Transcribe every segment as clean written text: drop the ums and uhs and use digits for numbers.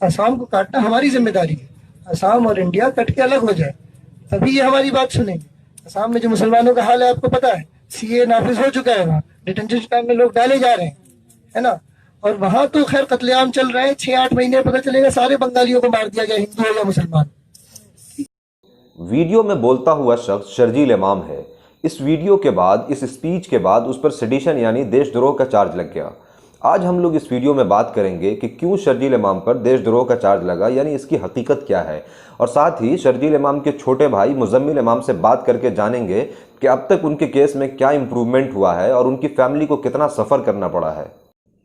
असम को काटना हमारी जिम्मेदारी है। असम और इंडिया कट के अलग हो जाए, तभी ये हमारी बात सुनेंगे। असम में जो मुसलमानों का हाल है आपको पता है, सीए नाफिज हो चुका है, वहाँ डिटेंशन कैंप में लोग डाले जा रहे हैं, है ना। और वहां तो खैर कत्लेआम चल रहे हैं, 6-8 महीने पता चलेगा सारे बंगालियों को मार दिया गया, हिंदू हो या मुसलमान। वीडियो में बोलता हुआ शख्स शर्जील इमाम है। इस वीडियो के बाद, इस स्पीच के बाद उस पर सेडिशन यानी देशद्रोह का चार्ज लग गया। आज हम लोग इस वीडियो में बात करेंगे कि क्यों शर्जील इमाम पर देशद्रोह का चार्ज लगा, यानी इसकी हकीकत क्या है, और साथ ही शर्जील इमाम के छोटे भाई मुजम्मिल इमाम से बात करके जानेंगे कि अब तक उनके केस में क्या इंप्रूवमेंट हुआ है और उनकी फैमिली को कितना सफ़र करना पड़ा है।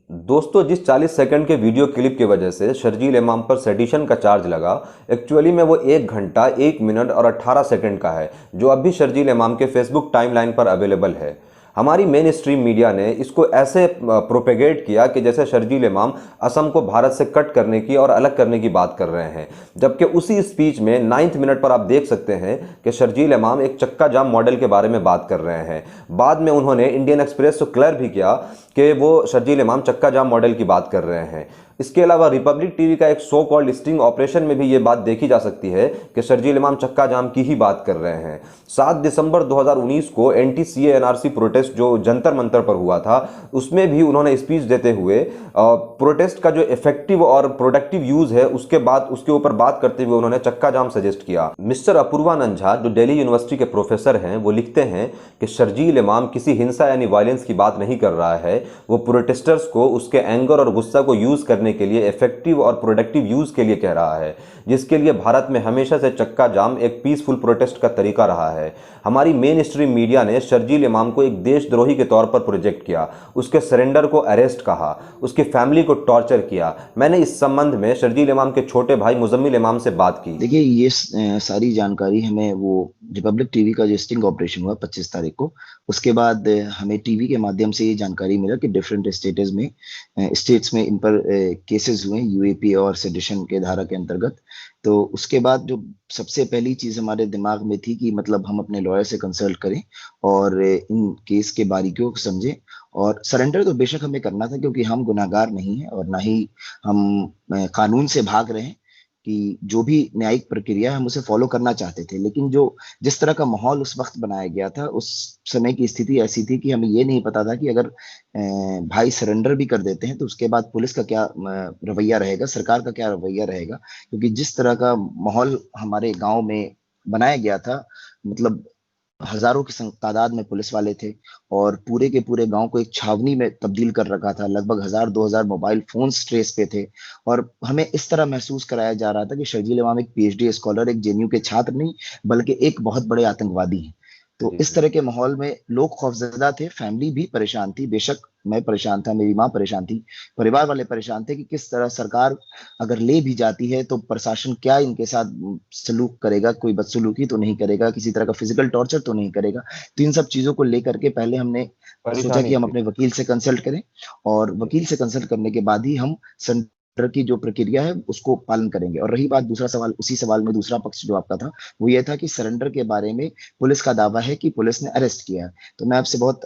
दोस्तों, जिस 40 सेकंड के वीडियो क्लिप की वजह से शर्जील इमाम पर सेडिशन का चार्ज लगा, एक्चुअली में वो 1 घंटा 1 मिनट और 18 सेकंड का है, जो अभी शर्जील इमाम के फेसबुक टाइमलाइन पर अवेलेबल है। हमारी मेन स्ट्रीम मीडिया ने इसको ऐसे प्रोपेगेट किया कि जैसे शर्जील इमाम असम को भारत से कट करने की और अलग करने की बात कर रहे हैं, जबकि उसी स्पीच में 9th मिनट पर आप देख सकते हैं कि शर्जील इमाम एक चक्का जाम मॉडल के बारे में बात कर रहे हैं। बाद में उन्होंने इंडियन एक्सप्रेस को क्लियर भी किया कि वो शर्जील इमाम चक्का जाम मॉडल की बात कर रहे हैं। इसके अलावा रिपब्लिक टीवी का एक सो कॉल्ड स्टिंग ऑपरेशन में भी ये बात देखी जा सकती है कि शर्जील इमाम चक्का जाम की ही बात कर रहे हैं। 7 दिसंबर 2019 को एंटी सीए एनआरसी प्रोटेस्ट जो जंतर मंतर पर हुआ था, उसमें भी उन्होंने स्पीच देते हुए प्रोटेस्ट का जो इफेक्टिव और प्रोडक्टिव यूज है उसके बाद उसके ऊपर बात करते हुए उन्होंने चक्का जाम सजेस्ट किया। मिस्टर अपूर्वानंद झा जो दिल्ली यूनिवर्सिटी के प्रोफेसर हैं, वो लिखते हैं कि शर्जील इमाम किसी हिंसा यानी वायलेंस की बात नहीं कर रहा है, वो प्रोटेस्टर्स को उसके एंगर और गुस्सा को यूज करने के लिए इफेक्टिव और प्रोडक्टिव यूज के लिए कह रहा है, जिसके लिए भारत में हमेशा से चक्का जाम एक पीसफुल प्रोटेस्ट का तरीका रहा है। हमारी मेन स्ट्रीम मीडिया ने शर्जील इमाम को एक देशद्रोही के तौर पर प्रोजेक्ट किया, उसके सरेंडर को अरेस्ट कहा, उसकी फैमिली को टॉर्चर किया। मैंने इस संबंध में शर्जील इमाम के छोटे भाई मुजम्मिल इमाम से बात की। देखिए, ये सारी जानकारी हमें वो रिपब्लिक टीवी का जो स्टिंग ऑपरेशन हुआ 25 तारीख को, उसके बाद हमें टीवी के माध्यम से ये जानकारी मिला कि डिफरेंट स्टेट्स में इन पर केसेस हुए यूएपी और सेडिशन के धारा के अंतर्गत। तो उसके बाद जो सबसे पहली चीज हमारे दिमाग में थी कि मतलब हम अपने लॉयर से कंसल्ट करें और इन केस के बारीकियों को समझें। और सरेंडर तो बेशक हमें करना था, क्योंकि हम गुनाहगार नहीं हैं और ना ही हम कानून से भाग रहे हैं, कि जो भी न्यायिक प्रक्रिया है हम उसे फॉलो करना चाहते थे। लेकिन जो जिस तरह का माहौल उस वक्त बनाया गया था, उस समय की स्थिति ऐसी थी कि हमें ये नहीं पता था कि अगर भाई सरेंडर भी कर देते हैं तो उसके बाद पुलिस का क्या रवैया रहेगा, सरकार का क्या रवैया रहेगा। क्योंकि जिस तरह का माहौल हमारे गांव में बनाया गया था, मतलब हजारों की तादाद में पुलिस वाले थे और पूरे के पूरे गांव को एक छावनी में तब्दील कर रखा था। लगभग 1000-2000 मोबाइल फोन ट्रेस पे थे और हमें इस तरह महसूस कराया जा रहा था कि शर्जील इमाम एक पीएचडी स्कॉलर, एक जेएनयू के छात्र नहीं बल्कि एक बहुत बड़े आतंकवादी हैं। तो इस तरह के माहौल में लोग खौफजदा थे, फैमिली भी परेशान थी। बेशक मैं परेशान था, मेरी माँ परेशान थी, परिवार वाले परेशान थे कि किस तरह सरकार अगर ले भी जाती है तो प्रशासन क्या इनके साथ सलूक करेगा, कोई बदसलूकी तो नहीं करेगा, किसी तरह का फिजिकल टॉर्चर तो नहीं करेगा। तो इन सब चीजों को लेकर के पहले हमने सोचा कि हम अपने वकील से कंसल्ट करें और वकील से कंसल्ट करने के बाद ही हम सरेंडर की जो प्रक्रिया है उसको पालन करेंगे। और रही बात दूसरा सवाल, उसी सवाल में दूसरा पक्ष जो आपका था वो ये था कि सरेंडर के बारे में पुलिस का दावा है कि पुलिस ने अरेस्ट किया है। तो मैं आपसे बहुत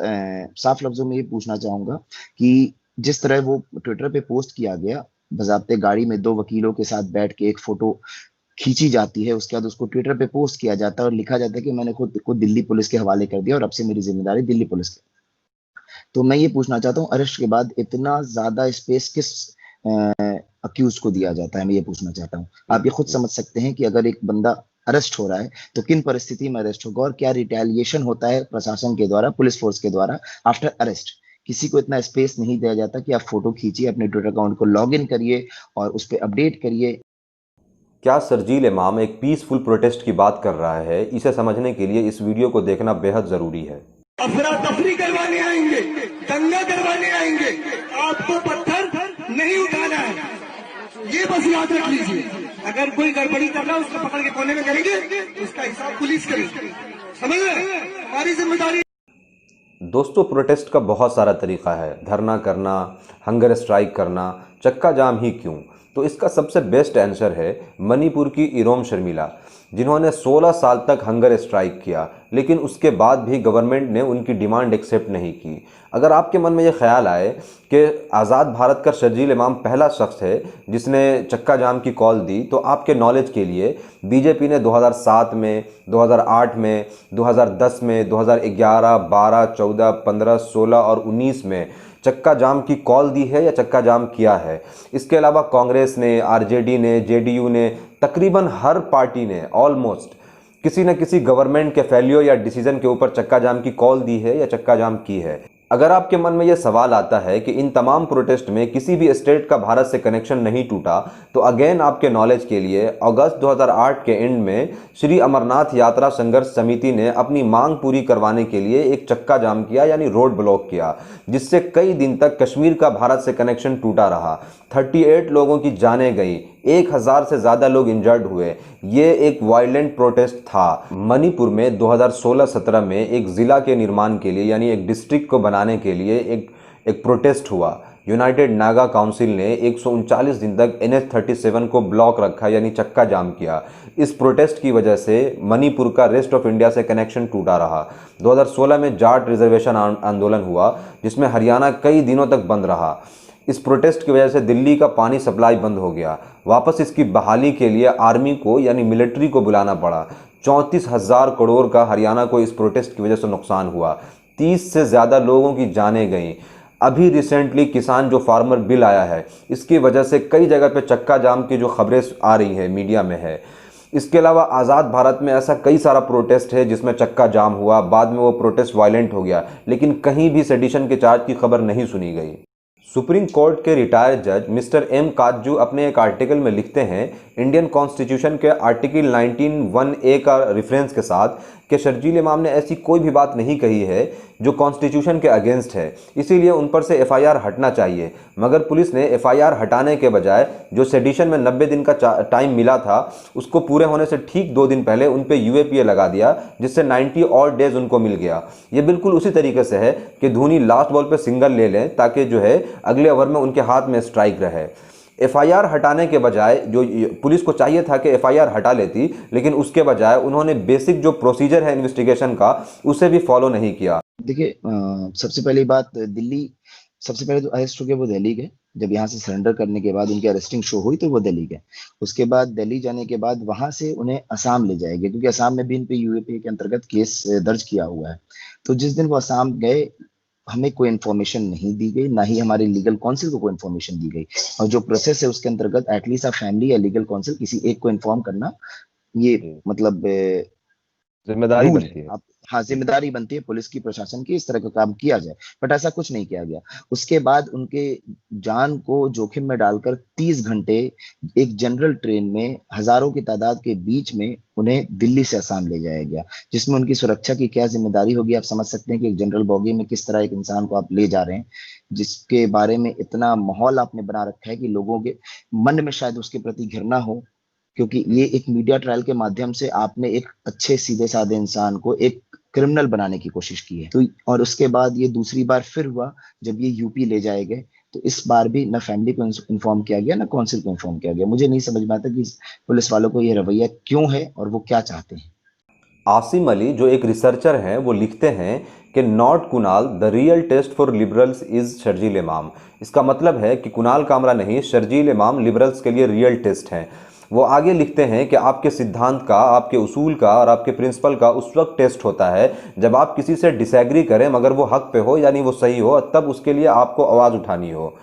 साफ लफ्जों में ये पूछना चाहूंगा कि जिस तरह वो ट्विटर पे पोस्ट किया गया, बजाते गाड़ी में 2 वकीलों के साथ बैठ के एक फोटो खींची जाती है, उसके बाद उसको ट्विटर पे पोस्ट किया जाता है और लिखा जाता है कि मैंने खुद को दिल्ली पुलिस के हवाले कर दिया और अब से मेरी जिम्मेदारी दिल्ली पुलिस की। तो मैं ये पूछना चाहता हूँ, अरेस्ट के बाद इतना ज्यादा स्पेस किस अक्यूज को दिया जाता है? मैं ये पूछना चाहता हूँ। आप ये खुद समझ सकते हैं कि अगर एक बंदा अरेस्ट हो रहा है तो किन परिस्थिति में अरेस्ट होगा और क्या रिटेलिएशन होता है प्रशासन के द्वारा, पुलिस फोर्स के द्वारा आफ्टर अरेस्ट। किसी को इतना स्पेस नहीं दिया जाता कि आप फोटो खींचिए, अपने ट्विटर अकाउंट को लॉग इन करिए और उस पर अपडेट करिए। क्या शर्जील इमाम एक पीसफुल प्रोटेस्ट की बात कर रहा है? इसे समझने के लिए इस वीडियो को देखना बेहद जरूरी है। अफरा तफरी करवाने आएंगे, दंगा करवाने आएंगे, आपको पत्थर नहीं उठाना है, ये बस याद रख लीजिए। अगर कोई गड़बड़ी कर रहा है उसको पकड़ के कोने में करेंगे, उसका हिसाब पुलिस करेगी। समझ रहे? हमारी जिम्मेदारी। दोस्तों, प्रोटेस्ट का बहुत सारा तरीका है, धरना करना, हंगर स्ट्राइक करना, चक्का जाम ही क्यों? तो इसका सबसे बेस्ट आंसर है मणिपुर की इरोम शर्मिला, जिन्होंने 16 साल तक हंगर स्ट्राइक किया, लेकिन उसके बाद भी गवर्नमेंट ने उनकी डिमांड एक्सेप्ट नहीं की। अगर आपके मन में ये ख्याल आए कि आज़ाद भारत का शर्जील इमाम पहला शख्स है जिसने चक्का जाम की कॉल दी, तो आपके नॉलेज के लिए बीजेपी ने 2007 में, 2008 में, 2010 में, 2011, 12, 14, 15, 16 और 19 में चक्का जाम की कॉल दी है या चक्का जाम किया है। इसके अलावा कांग्रेस ने, आरजेडी ने, जेडीयू ने, तकरीबन हर पार्टी ने ऑलमोस्ट किसी न किसी गवर्नमेंट के फेल्योर या डिसीजन के ऊपर चक्का जाम की कॉल दी है या चक्का जाम की है। अगर आपके मन में यह सवाल आता है कि इन तमाम प्रोटेस्ट में किसी भी स्टेट का भारत से कनेक्शन नहीं टूटा, तो अगेन आपके नॉलेज के लिए अगस्त 2008 के एंड में श्री अमरनाथ यात्रा संघर्ष समिति ने अपनी मांग पूरी करवाने के लिए एक चक्का जाम किया, यानी रोड ब्लॉक किया, जिससे कई दिन तक कश्मीर का भारत से कनेक्शन टूटा रहा। 38 लोगों की जानें गई, 1000 से ज़्यादा लोग इंजर्ड हुए। ये एक वायलेंट प्रोटेस्ट था। मणिपुर में 2016-17 में एक ज़िला के निर्माण के लिए, यानी एक डिस्ट्रिक्ट को बनाने के लिए एक प्रोटेस्ट हुआ। यूनाइटेड नागा काउंसिल ने 139 दिन तक NH-37 को ब्लॉक रखा, यानी चक्का जाम किया। इस प्रोटेस्ट की वजह से मणिपुर का रेस्ट ऑफ इंडिया से कनेक्शन टूटा रहा। 2016 में जाट रिजर्वेशन आंदोलन हुआ, जिसमें हरियाणा कई दिनों तक बंद रहा। इस प्रोटेस्ट की वजह से दिल्ली का पानी सप्लाई बंद हो गया। वापस इसकी बहाली के लिए आर्मी को, यानी मिलिट्री को बुलाना पड़ा। 34,000 करोड़ का हरियाणा को इस प्रोटेस्ट की वजह से नुकसान हुआ। 30 से ज़्यादा लोगों की जानें गईं। अभी रिसेंटली किसान जो फार्मर बिल आया है, इसकी वजह से कई जगह पे चक्का जाम की जो खबरें आ रही है मीडिया में है। इसके अलावा आज़ाद भारत में ऐसा कई सारा प्रोटेस्ट है जिसमें चक्का जाम हुआ, बाद में वो प्रोटेस्ट वायलेंट हो गया, लेकिन कहीं भी सेडिशन के चार्ज की खबर नहीं सुनी गई। सुप्रीम कोर्ट के रिटायर्ड जज मिस्टर एम काजू अपने एक आर्टिकल में लिखते हैं, इंडियन कॉन्स्टिट्यूशन के आर्टिकल 19(1)(a) का रेफरेंस के साथ, कि शर्जील इमाम ने ऐसी कोई भी बात नहीं कही है जो कॉन्स्टिट्यूशन के अगेंस्ट है, इसीलिए उन पर से FIR हटना चाहिए। मगर पुलिस ने FIR हटाने के बजाय जो सेडिशन में 90 दिन का टाइम मिला था, उसको पूरे होने से ठीक 2 दिन पहले उन पे UAPA लगा दिया, जिससे 90 और डेज उनको मिल गया। ये बिल्कुल उसी तरीके से है कि धोनी लास्ट बॉल पे सिंगल ले लें ताकि जो है अगले ओवर में उनके हाथ में स्ट्राइक रहे। FIR हटाने के बजाय, जो पुलिस को चाहिए था कि FIR हटा लेती, लेकिन उसके बजाय उन्होंने बेसिक जो प्रोसीजर है इन्वेस्टिगेशन का, उसे भी फॉलो नहीं किया। देखिए, सबसे पहली बात, दिल्ली, सबसे पहले तो अरेस्ट हो गए वो दिल्ली गए। जब यहाँ से सरेंडर करने के बाद उनकी अरेस्टिंग शो हुई तो वो दिल्ली गए। उसके बाद दिल्ली जाने के बाद वहां से उन्हें असम ले जाएंगे, क्योंकि असम में भी इन पे UAPA के अंतर्गत केस दर्ज किया हुआ है। तो जिस दिन वो असम गए, हमें कोई इन्फॉर्मेशन नहीं दी गई, ना ही हमारे लीगल काउंसिल को कोई इन्फॉर्मेशन दी गई। और जो प्रोसेस है उसके अंतर्गत एटलीस्ट आप फैमिली या लीगल काउंसिल किसी एक को इन्फॉर्म करना, ये मतलब जिम्मेदारी रूल बनती है। है। आप, हाँ, जिम्मेदारी बनती है पुलिस की, प्रशासन की, इस तरह का काम किया जाए, बट ऐसा कुछ नहीं किया गया। उसके बाद उनके जान को जोखिम में डालकर 30 घंटे एक जनरल ट्रेन में हजारों की तादाद के बीच में उन्हें दिल्ली से असम ले जाया गया, जिसमें उनकी सुरक्षा की क्या जिम्मेदारी होगी आप समझ सकते हैं कि एक जनरल बॉगी में किस तरह एक इंसान को आप ले जा रहे हैं, जिसके बारे में इतना माहौल आपने बना रखा है कि लोगों के मन में शायद उसके प्रति घृणा हो, क्योंकि ये एक मीडिया ट्रायल के माध्यम से आपने एक अच्छे सीधे साधे इंसान को एक क्रिमिनल बनाने की कोशिश की है। तो और उसके बाद ये दूसरी बार फिर हुआ जब ये यूपी ले जाए गए, तो इस बार भी ना फैमिली को इन्फॉर्म किया गया, ना काउंसिल को इन्फॉर्म किया गया। मुझे नहीं समझ में आता कि पुलिस वालों को ये रवैया क्यों है और वो क्या चाहते हैं। आसिम अली, जो एक रिसर्चर हैं, वो लिखते हैं कि not Kunal, the real test for liberals is Sharjeel Imam. इसका मतलब है कि कुणाल कामरा नहीं, शर्जील इमाम लिबरल्स के लिए रियल टेस्ट हैं। वो आगे लिखते हैं कि आपके सिद्धांत का, आपके उसूल का और आपके प्रिंसिपल का उस वक्त टेस्ट होता है जब आप किसी से डिसएग्री करें मगर वो हक पे हो, यानी वो सही हो, तब उसके लिए आपको आवाज़ उठानी हो।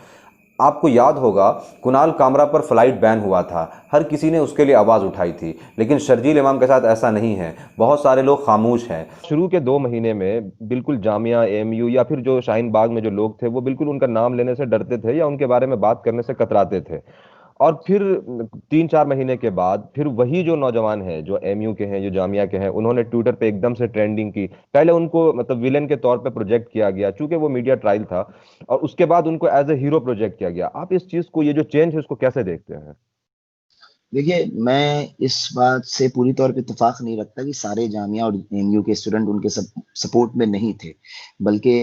आपको याद होगा कुणाल कामरा पर फ्लाइट बैन हुआ था, हर किसी ने उसके लिए आवाज़ उठाई थी, लेकिन शर्जील इमाम के साथ ऐसा नहीं है। बहुत सारे लोग खामोश हैं। शुरू के 2 महीने में बिल्कुल जामिया, AMU या फिर जो शाहीन बाग में जो लोग थे, वो बिल्कुल उनका नाम लेने से डरते थे या उनके बारे में बात करने से कतराते थे। और फिर 3-4 महीने के बाद फिर वही जो नौजवान हैं, जो MU के हैं, जो जामिया के हैं, उन्होंने ट्विटर पे एकदम से ट्रेंडिंग की। पहले उनको मतलब विलेन के तौर पे प्रोजेक्ट किया गया, चूंकि वो मीडिया ट्रायल था, और उसके बाद उनको एज ए हीरो प्रोजेक्ट किया गया। आप इस चीज को, ये जो चेंज है, उसको कैसे देखते हैं? देखिए, मैं इस बात से पूरी तौर पे इत्तेफाक नहीं रखता कि सारे जामिया और एमयू के स्टूडेंट उनके सपोर्ट में नहीं थे, बल्कि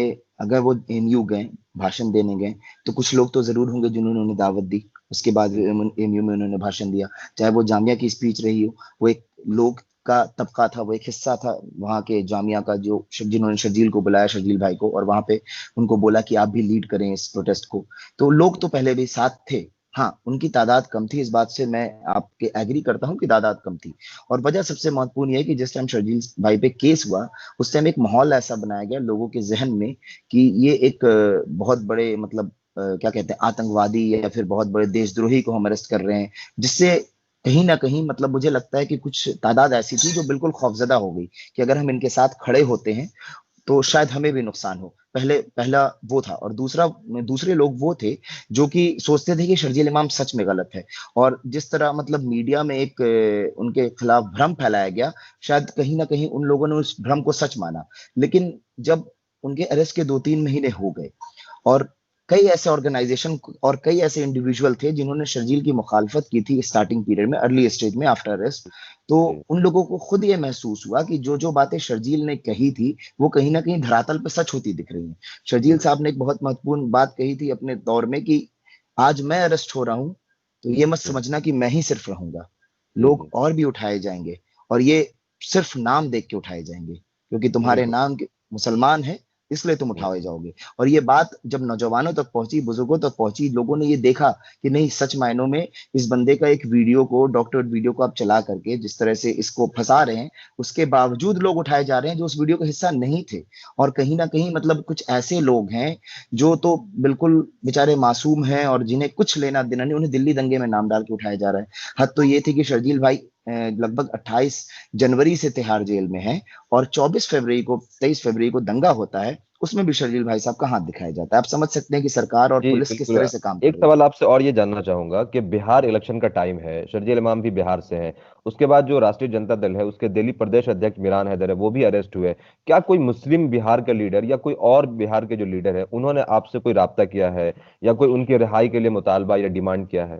अगर वो एमयू गए, भाषण देने गए, तो कुछ लोग तो जरूर होंगे जिन्होंने उन्हें दावत दी, उसके बाद एमयू में उन्होंने भाषण दिया। चाहे वो जामिया की स्पीच रही हो, वो एक लोग का तबका था, वो एक हिस्सा था वहाँ के जामिया का, जो जिन्होंने शर्जील को बुलाया, शर्जील भाई को, और वहां पे उनको बोला कि आप भी लीड करें इस प्रोटेस्ट को। तो लोग तो पहले भी साथ थे। हाँ, उनकी तादाद कम थी, इस बात से मैं आपके एग्री करता हूँ कि तादाद कम थी। और वजह सबसे महत्वपूर्ण यह है कि जिस टाइम शर्जील भाई पे केस हुआ, उस टाइम एक माहौल ऐसा बनाया गया लोगों के जहन में कि ये एक बहुत बड़े मतलब क्या कहते हैं, आतंकवादी या फिर बहुत बड़े देशद्रोही को हम अरेस्ट कर रहे हैं, जिससे कहीं ना कहीं मतलब मुझे लगता है कि कुछ तादाद ऐसी थी जो बिल्कुल खौफजदा हो गई कि अगर हम इनके साथ खड़े होते हैं तो शायद हमें भी नुकसान हो। पहला वो था, और दूसरे लोग वो थे जो कि सोचते थे कि शर्जील इमाम सच में गलत है। और जिस तरह मतलब मीडिया में एक उनके खिलाफ भ्रम फैलाया गया, शायद कहीं ना कहीं उन लोगों ने उस भ्रम को सच माना। लेकिन जब उनके अरेस्ट के 2-3 महीने हो गए, और कई ऐसे ऑर्गेनाइजेशन और कई ऐसे इंडिविजुअल थे जिन्होंने शर्जील की मुखालफत की थी स्टार्टिंग पीरियड में, अर्ली स्टेज में, आफ्टर अरेस्ट, तो जी उन लोगों को खुद ये महसूस हुआ कि जो जो बातें शर्जील ने कही थी वो कहीं ना कहीं धरातल पर सच होती दिख रही हैं। शर्जील साहब ने एक बहुत महत्वपूर्ण बात कही थी अपने दौर में कि आज मैं अरेस्ट हो रहा हूं, तो ये मत समझना कि मैं ही सिर्फ रहूंगा, लोग जी और भी उठाए जाएंगे, और ये सिर्फ नाम देख के उठाए जाएंगे, क्योंकि तुम्हारे बिल्कुल। नाम के मुसलमान है, इसलिए तुम हम्म, उठाए जाओगे। और ये बात जब नौजवानों तक पहुंची, बुजुर्गों तक पहुंची, लोगों ने ये देखा कि नहीं, सच मायनों में इस बंदे का एक वीडियो को, डॉक्टर वीडियो को आप चला करके जिस तरह से इसको फंसा रहे हैं, उसके बावजूद लोग उठाए जा रहे हैं जो उस वीडियो का हिस्सा नहीं थे। और कहीं ना कहीं मतलब कुछ ऐसे लोग हैं जो तो बिल्कुल बेचारे मासूम हैं और जिन्हें कुछ लेना देना नहीं, उन्हें दिल्ली दंगे में नाम डाल के उठाया जा रहा है। हद तो ये थी कि शर्जील भाई लगभग 28 जनवरी से तिहाड़ जेल में है, और 23 फरवरी को दंगा होता है, उसमें भी शर्जील भाई साहब का हाथ दिखाया जाता है। आप समझ सकते हैं कि सरकार और जी पुलिस किस बिल्कुल। तरह से काम कर एक रही है। सवाल आपसे और ये जानना चाहूंगा कि बिहार इलेक्शन का टाइम है, शर्जील इमाम भी बिहार से हैं, उसके बाद जो राष्ट्रीय जनता दल है उसके दिल्ली प्रदेश अध्यक्ष मिरान हैदर है, वो भी अरेस्ट हुए। क्या कोई मुस्लिम बिहार का लीडर या कोई और बिहार के जो लीडर है उन्होंने आपसे कोई राब्ता किया है या कोई उनकी रिहाई के लिए मुतालबा या डिमांड किया है?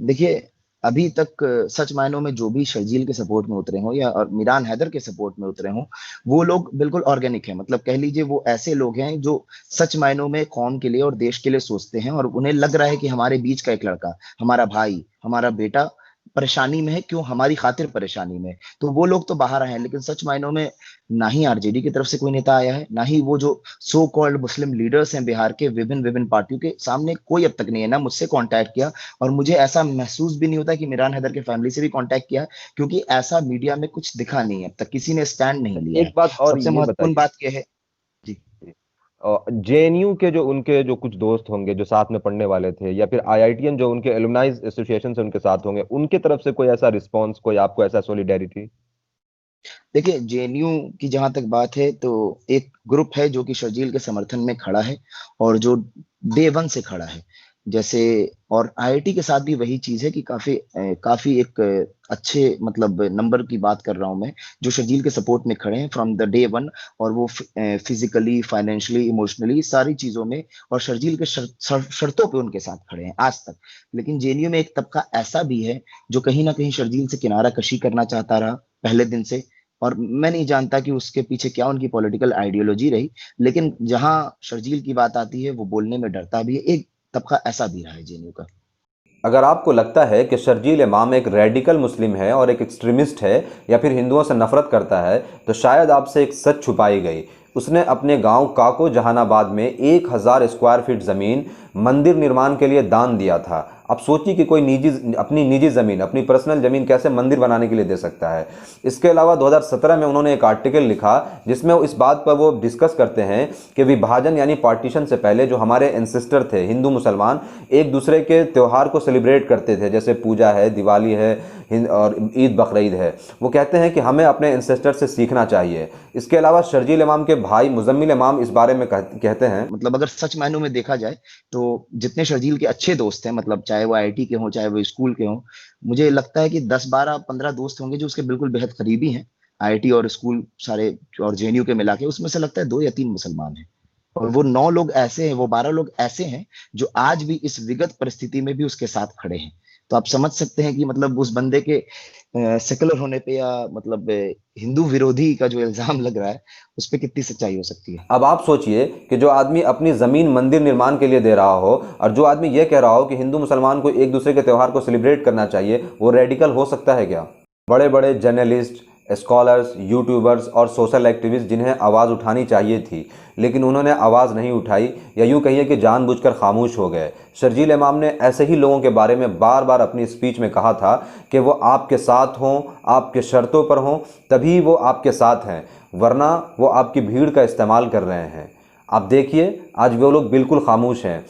देखिए, अभी तक सच मायनों में जो भी शर्जील के सपोर्ट में उतरे हों या और मिरान हैदर के सपोर्ट में उतरे हों, वो लोग बिल्कुल ऑर्गेनिक हैं। मतलब कह लीजिए वो ऐसे लोग हैं जो सच मायनों में कौम के लिए और देश के लिए सोचते हैं, और उन्हें लग रहा है कि हमारे बीच का एक लड़का, हमारा भाई, हमारा बेटा परेशानी में है, क्यों हमारी खातिर परेशानी में है। तो वो लोग तो बाहर आए हैं, लेकिन सच मायनों में ना ही आरजेडी की तरफ से कोई नेता आया है, ना ही वो जो सो कॉल्ड मुस्लिम लीडर्स हैं बिहार के विभिन्न विभिन्न पार्टियों के, सामने कोई अब तक नहीं है, ना मुझसे कांटेक्ट किया। और मुझे ऐसा महसूस भी नहीं होता कि मिरान हैदर के फैमिली से भी कांटेक्ट किया है, क्योंकि ऐसा मीडिया में कुछ दिखा नहीं है, अब तक किसी ने स्टैंड नहीं लिया एक है। बात और सबसे ये महत्वपूर्ण बताइए, बात यह है। जी। जेएनयू के जो उनके जो कुछ दोस्त होंगे जो साथ में पढ़ने वाले थे, या फिर आईआईटीएन जो उनके एलुमनाई एसोसिएशन से उनके साथ होंगे, उनके तरफ से कोई ऐसा रिस्पांस, कोई आपको ऐसा सॉलिडेरिटी? देखिए, जेएनयू की जहां तक बात है, तो एक ग्रुप है जो कि शर्जील के समर्थन में खड़ा है, और जो डे वन से खड़ा है जैसे। और आईआईटी के साथ भी वही चीज है कि काफी एक अच्छे मतलब नंबर की बात कर रहा हूं मैं, जो शर्जील के सपोर्ट में खड़े हैं फ्रॉम द डे वन। और वो फिजिकली, फाइनेंशियली, इमोशनली, सारी चीजों में, और शर्जील के शर्तों पे उनके साथ खड़े हैं आज तक। लेकिन जेएनयू में एक तबका ऐसा भी है जो कहीं ना कहीं शर्जील से किनारा कशी करना चाहता रहा पहले दिन से। और मैं नहीं जानता कि उसके पीछे क्या उनकी पॉलिटिकल आइडियोलॉजी रही, लेकिन जहां शर्जील की बात आती है वो बोलने में डरता भी है। एक तबका ऐसा भी रहा है जेएनयू का। अगर आपको लगता है कि शर्जील इमाम एक रेडिकल मुस्लिम है और एक एक्सट्रीमिस्ट है या फिर हिंदुओं से नफरत करता है, तो शायद आपसे एक सच छुपाई गई। उसने अपने गांव काको जहानाबाद में 1000 स्क्वायर फीट ज़मीन मंदिर निर्माण के लिए दान दिया था। अब सोचिए कि कोई अपनी निजी ज़मीन, अपनी पर्सनल ज़मीन कैसे मंदिर बनाने के लिए दे सकता है। इसके अलावा 2017 में उन्होंने एक आर्टिकल लिखा जिसमें इस बात पर वो डिस्कस करते हैं कि विभाजन यानी पार्टीशन से पहले जो हमारे एंसेस्टर थे हिंदू मुसलमान, एक दूसरे के त्यौहार को सेलिब्रेट करते थे, जैसे पूजा है, दिवाली है और ईद बकरीद है। वो कहते हैं कि हमें अपने एंसेस्टर से सीखना चाहिए। इसके अलावा शर्जील इमाम के भाई मुजम्मिल इमाम इस बारे में कहते हैं, मतलब अगर सच मायनों में देखा जाए, तो जितने शर्जील के अच्छे दोस्त हैं, मतलब चाहे वो आईआईटी के हों, चाहे वो स्कूल के हों, मुझे लगता है कि 10-12-15 दोस्त होंगे जो उसके बिल्कुल बेहद करीबी हैं। आईआईटी और स्कूल सारे और जेएनयू के मिला के उसमें से लगता है 2 या 3 मुसलमान हैं। और वो 9 लोग ऐसे हैं, वो 12 लोग ऐसे हैं जो आज भी इस विगत परिस्थिति में भी उसके साथ खड़े हैं। तो आप समझ सकते हैं कि मतलब उस बंदे के सेकुलर होने पे या मतलब हिंदू विरोधी का जो इल्जाम लग रहा है उस पे कितनी सच्चाई हो सकती है। अब आप सोचिए कि जो आदमी अपनी ज़मीन मंदिर निर्माण के लिए दे रहा हो और जो आदमी ये कह रहा हो कि हिंदू मुसलमान को एक दूसरे के त्यौहार को सेलिब्रेट करना चाहिए, वो रेडिकल हो सकता है क्या? बड़े बड़े जर्नलिस्ट, स्कॉलर्स, यूट्यूबर्स और सोशल एक्टिविस्ट जिन्हें आवाज़ उठानी चाहिए थी लेकिन उन्होंने आवाज़ नहीं उठाई या यूँ कहिए कि जानबूझकर खामोश हो गए। शर्जील इमाम ने ऐसे ही लोगों के बारे में बार बार अपनी स्पीच में कहा था कि वो आपके साथ हों, आपके शर्तों पर हों, तभी वो आपके साथ हैं, वरना वो आपकी भीड़ का इस्तेमाल कर रहे हैं। आप देखिए आज वो लोग बिल्कुल खामोश हैं।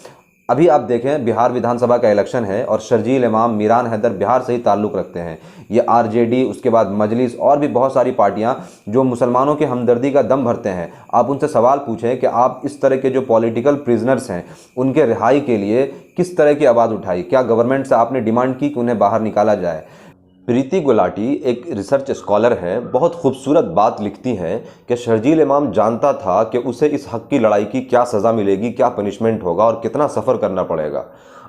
अभी आप देखें बिहार विधानसभा का इलेक्शन है और शर्जील इमाम, मीरान हैदर बिहार से ही ताल्लुक़ रखते हैं। ये आरजेडी, उसके बाद मजलिस और भी बहुत सारी पार्टियां जो मुसलमानों के हमदर्दी का दम भरते हैं। आप उनसे सवाल पूछें कि आप इस तरह के जो पॉलिटिकल प्रिजनर्स हैं उनके रिहाई के लिए किस तरह की आवाज़ उठाई? क्या गवर्नमेंट से आपने डिमांड की कि उन्हें बाहर निकाला जाए? प्रीति गुलाटी एक रिसर्च स्कॉलर हैं, बहुत खूबसूरत बात लिखती हैं कि शर्जील इमाम जानता था कि उसे इस हक़ की लड़ाई की क्या सज़ा मिलेगी, क्या पनिशमेंट होगा और कितना सफ़र करना पड़ेगा।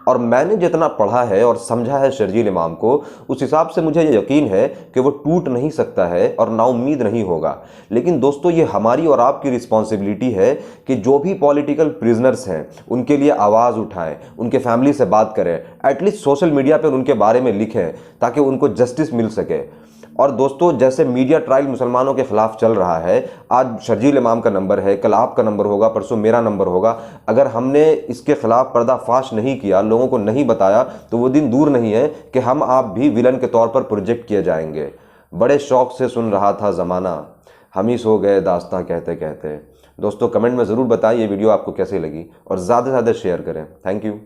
और मैंने जितना पढ़ा है और समझा है शर्जील इमाम को, उस हिसाब से मुझे ये यकीन है कि वो टूट नहीं सकता है और नाउम्मीद नहीं होगा। लेकिन दोस्तों, ये हमारी और आपकी रिस्पॉन्सिबिलिटी है कि जो भी पॉलिटिकल प्रिजनर्स हैं उनके लिए आवाज़ उठाएं, उनके फैमिली से बात करें, एटलीस्ट सोशल मीडिया पर उनके बारे में लिखें ताकि उनको जस्टिस मिल सके। और दोस्तों, जैसे मीडिया ट्रायल मुसलमानों के खिलाफ चल रहा है, आज शर्जील इमाम का नंबर है, कल आपका नंबर होगा, परसों मेरा नंबर होगा। अगर हमने इसके खिलाफ पर्दाफाश नहीं किया, लोगों को नहीं बताया, तो वो दिन दूर नहीं है कि हम आप भी विलन के तौर पर प्रोजेक्ट किए जाएंगे। बड़े शौक से सुन रहा था ज़माना, हम ही सो गए दास्तां कहते कहते। दोस्तों, कमेंट में ज़रूर बताएं ये वीडियो आपको कैसी लगी और ज़्यादा से ज़्यादा शेयर करें। Thank you.